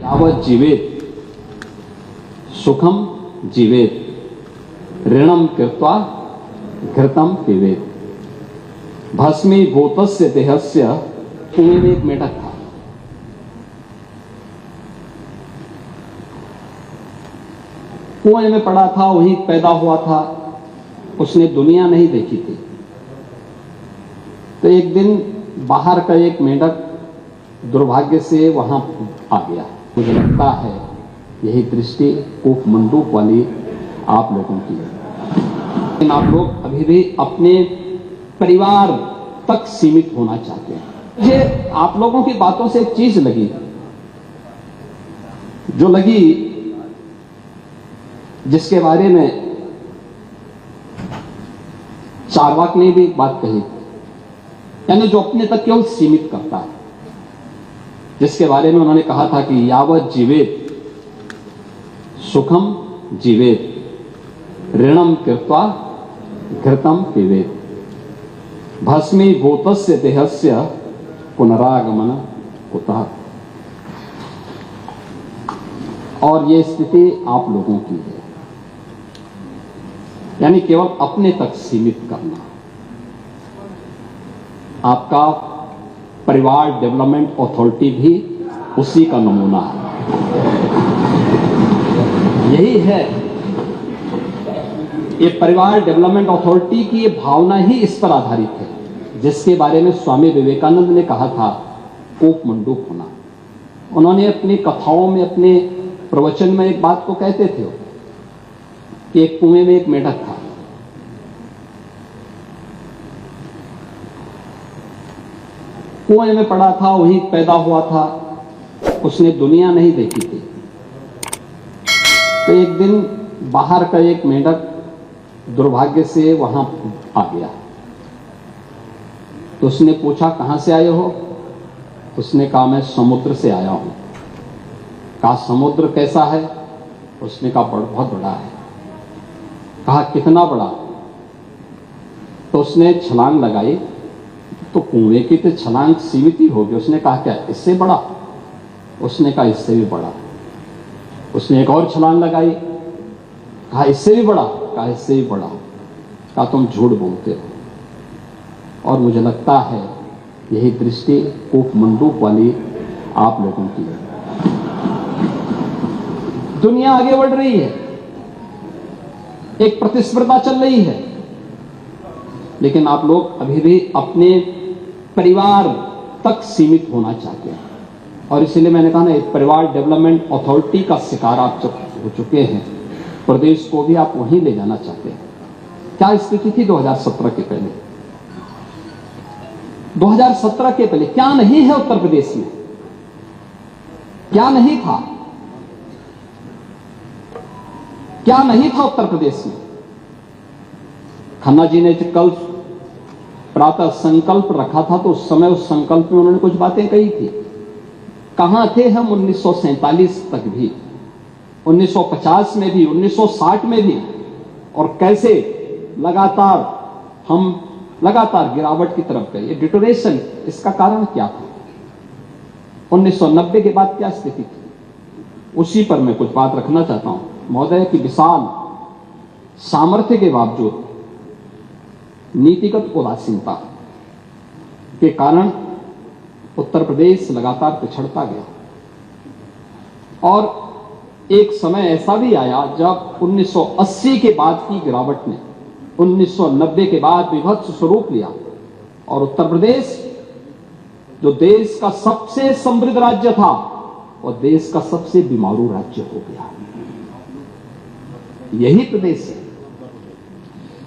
यावत् जीवेत् सुखम जीवेत् ऋणम कृत्वा घृतम पिबेत्। भस्मीभूतस्य देहस्य। कुएं में एक मेढक था। कुएं में पड़ा था, वहीं पैदा हुआ था, उसने दुनिया नहीं देखी थी। तो एक दिन बाहर का एक मेढक दुर्भाग्य से वहां आ गया। मुझे लगता है यही दृष्टि कूप मंडूक वाली आप लोगों की है। लेकिन आप लोग अभी भी अपने परिवार तक सीमित होना चाहते हैं। मुझे आप लोगों की बातों से एक चीज लगी, जो लगी जिसके बारे में चार्वाक ने भी बात कही, यानी जो अपने तक केवल सीमित करता है, जिसके बारे में उन्होंने कहा था कि यावत् जीवेत् सुखम जीवेत् ऋणम कृत्वा घृतम पिबेत्। भस्मीभूतस्य देहस्य पुनरागमन कुतः। और ये स्थिति आप लोगों की है, यानी केवल अपने तक सीमित करना। आपका परिवार डेवलपमेंट अथॉरिटी भी उसी का नमूना है। यही है, ये परिवार डेवलपमेंट अथॉरिटी की ये भावना ही इस पर आधारित है, जिसके बारे में स्वामी विवेकानंद ने कहा था कूप मंडूक होना। उन्होंने अपनी कथाओं में, अपने प्रवचन में एक बात को कहते थे कि एक कुएं में एक मेढक था। कुएं में पड़ा था, वहीं पैदा हुआ था, उसने दुनिया नहीं देखी थी। तो एक दिन बाहर का एक मेढक दुर्भाग्य से वहां आ गया। तो उसने पूछा, कहां से आए हो? उसने कहा, मैं समुद्र से आया हूं। कहा, समुद्र कैसा है? उसने कहा, बहुत बड़ा है। कहा, कितना बड़ा? तो उसने छलांग लगाई, तो कुएं की तो छलांग सीमित ही होगी। उसने कहा, क्या इससे बड़ा? उसने कहा, इससे भी बड़ा। उसने एक और छलांग लगाई, कहा, इससे भी बड़ा? कहा, इससे भी बड़ा। कहा, तुम झूठ बोलते हो। और मुझे लगता है यही दृष्टि कूप मंडूक वाली आप लोगों की है। दुनिया आगे बढ़ रही है, एक प्रतिस्पर्धा चल रही है, लेकिन आप लोग अभी भी अपने परिवार तक सीमित होना चाहते हैं। और इसलिए मैंने कहा ना, एक परिवार डेवलपमेंट अथॉरिटी का शिकार आप हो चुके हैं। प्रदेश को भी आप वहीं ले जाना चाहते हैं। क्या स्थिति थी 2017 के पहले? 2017 के पहले क्या नहीं है उत्तर प्रदेश में? क्या नहीं था? क्या नहीं था उत्तर प्रदेश में? खन्ना जी ने कल प्रातः संकल्प रखा था, तो उस समय उस संकल्प में उन्होंने कुछ बातें कही थी। कहां थे हम 1947 तक भी, 1950 में भी, 1960 में भी, और कैसे हम लगातार गिरावट की तरफ गए। ये डिटोरेशन, इसका कारण क्या था? 1990 के बाद क्या स्थिति थी? उसी पर मैं कुछ बात रखना चाहता हूं। महोदय की विशाल सामर्थ्य के बावजूद नीतिगत उदासीनता के कारण उत्तर प्रदेश लगातार पिछड़ता गया। और एक समय ऐसा भी आया जब 1980 के बाद की गिरावट ने 1990 के बाद विभत्स स्वरूप लिया, और उत्तर प्रदेश जो देश का सबसे समृद्ध राज्य था, और देश का सबसे बीमारू राज्य हो गया। यही प्रदेश है।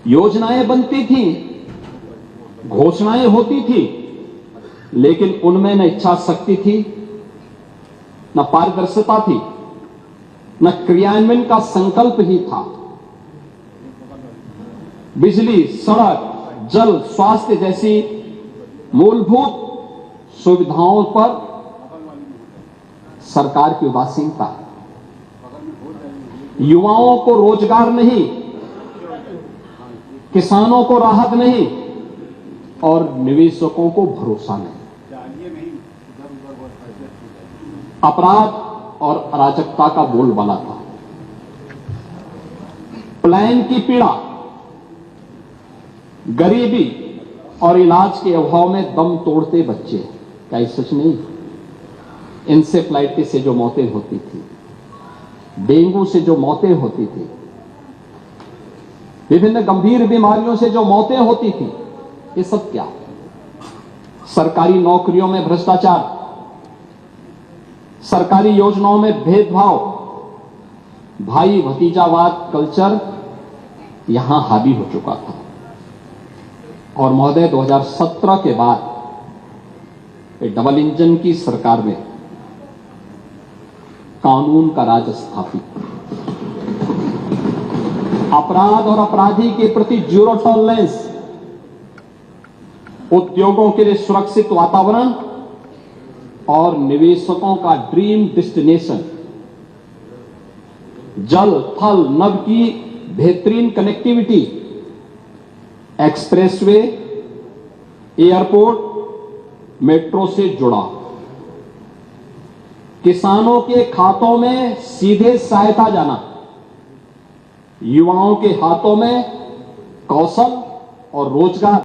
योजनाएं बनती थी, घोषणाएं होती थी, लेकिन उनमें न इच्छा शक्ति थी, न पारदर्शिता थी, न क्रियान्वयन का संकल्प ही था। बिजली, सड़क, जल, स्वास्थ्य जैसी मूलभूत सुविधाओं पर सरकार की उदासीनता, युवाओं को रोजगार नहीं, किसानों को राहत नहीं, और निवेशकों को भरोसा नहीं। अपराध और अराजकता का बोलबाला था। प्लेन की पीड़ा, गरीबी और इलाज के अभाव में दम तोड़ते बच्चे, क्या ये सच नहीं? इंसेफ्लाइटिस से जो मौतें होती थी, डेंगू से जो मौतें होती थी, विभिन्न गंभीर बीमारियों से जो मौतें होती थी, ये सब क्या? सरकारी नौकरियों में भ्रष्टाचार, सरकारी योजनाओं में भेदभाव, भाई भतीजावाद कल्चर यहां हावी हो चुका था। और महोदय 2017 के बाद डबल इंजन की सरकार में कानून का राज स्थापित, अपराध और अपराधी के प्रति जीरो टॉलरेंस, उद्योगों के लिए सुरक्षित वातावरण और निवेशकों का ड्रीम डेस्टिनेशन, जल थल नभ की बेहतरीन कनेक्टिविटी, एक्सप्रेसवे, एयरपोर्ट, मेट्रो से जुड़ा, किसानों के खातों में सीधे सहायता जाना, युवाओं के हाथों में कौशल और रोजगार